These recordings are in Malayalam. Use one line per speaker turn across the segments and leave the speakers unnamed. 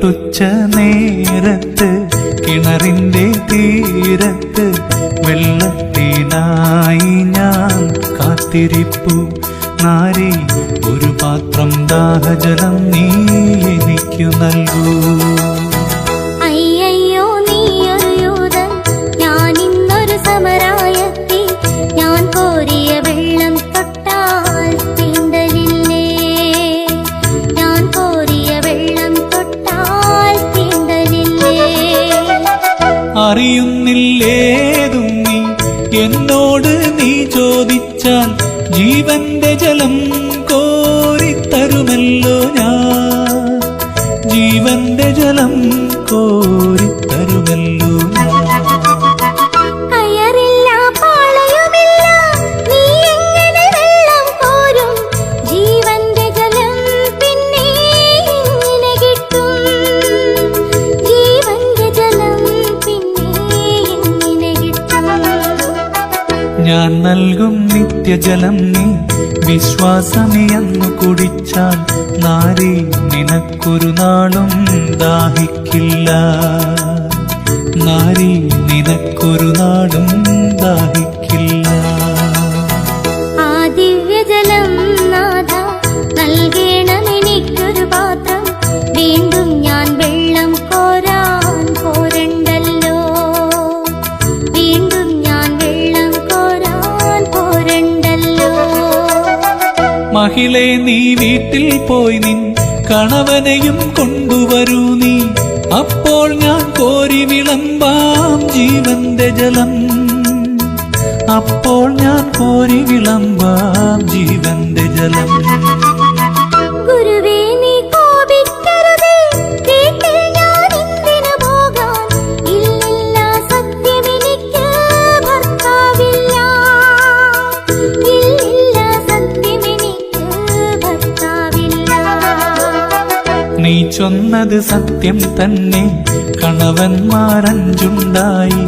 നട്ടുച്ച നേരത്ത് കിണറിന്റെ തീരത്ത് വെള്ളത്തിനായി ഞാൻ കാത്തിരിപ്പു. നാരി, ഒരു പാത്രം ദാഹജലം നീ എനിക്കു നൽകൂ.
അയ്യയ്യോ, നീയൊരു യൂദൻ, ഞാൻ ഇന്നൊരു സമരായെത്തി. ഞാൻ കോരിയ വെള്ളം തൊട്ടാൽ തീണ്ടലില്ലേ? ഞാൻ കോരിയ വെള്ളം തൊട്ടാൽ തീണ്ടലില്ലേ?
അറിയുന്നില്ലേതും നീ എന്നോട് നീ ചോദിച്ചാൽ ജീവന്റെ ജലം കോരിത്തരുമല്ലോ ഞാൻ. ജീവന്റെ ജലം കോരിത്തരുമല്ലോ ഞാൻ.
കയറില്ല, പാളയുമില്ല, നീ എങ്ങനെ വെള്ളം കോരും? ജീവന്റെ ജലം പിന്നെ എങ്ങനെ കിട്ടും? ജീവന്റെ ജലം പിന്നെ എങ്ങനെ കിട്ടും?
ഞാൻ നൽകും നിത്യജലം നീ വിശ്വാസമിയന്നു കുടിച്ചാൽ നാരി, നിനക്കൊരു നാളും ദാഹിക്കില്ല. നാരി, നിനക്കൊരു നാളും ദാഹിക്കില്ല.
ആ ദിവ്യജലം നാഥ, നൽകണമെനിക്കൊരു പാത്രം. വീണ്ടും ഞാൻ വെള്ളം കോരാൻ പോരണ്ടല്ലോ. വീണ്ടും ഞാൻ വെള്ളം കോരാൻ പോരണ്ടല്ലോ.
മഹിളെ, നീ വീട്ടിൽ പോയി നിൻ കണവനെയും കൊണ്ടുവരൂ നീ. അപ്പോൾ ഞാൻ കോരി വിളമ്പാം ജീവന്റെ ജലം. അപ്പോൾ ഞാൻ കോരി വിളമ്പാം ജീവന്റെ ജലം.
ഗുരുവേ, നീ കോപിക്കരുതേ, വീട്ടിൽ ഞാൻ എന്തിനു പോകാൻ? ഇല്ലില്ല, സത്യമെനിക്ക് ഭർത്താവില്ല. ഇല്ലില്ല, സത്യമെനിക്ക് ഭർത്താവില്ല.
നീ ചൊന്നത് സത്യം തന്നെ, കണവന്മാരഞ്ചുണ്ടായി.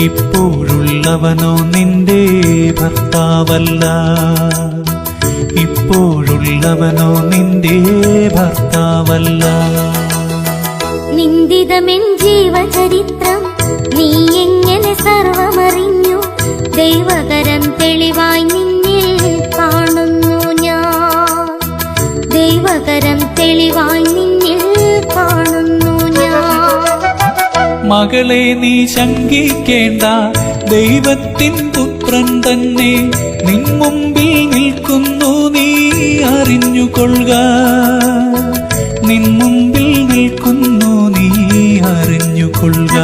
ഇപ്പോഴുള്ളവനോ നിന്റെ ഭർത്താവല്ല. ഇപ്പോഴുള്ളവനോ നിന്റെ ഭർത്താവല്ല.
നിന്ദിതമെൻ ജീവചരിത്രം, നീ എങ്ങനെ സർവമറിഞ്ഞു? ദൈവകരം തെളിവായി നിന്നിൽ കാണുന്നു ഞാൻ. ദൈവകരം തെളിവായി നിന്നിൽ കാണുന്നു ഞാൻ.
മകളെ, നീ ശങ്കിക്കേണ്ട, ദൈവത്തിൻ പുത്രൻ തന്നെ നിൻ മുമ്പിൽ നിൽക്കുന്നു. നീ അറിഞ്ഞുകൊള്ളുക. നിൻ മുമ്പിൽ നിൽക്കുന്നു, നീ അറിഞ്ഞുകൊള്ളുക.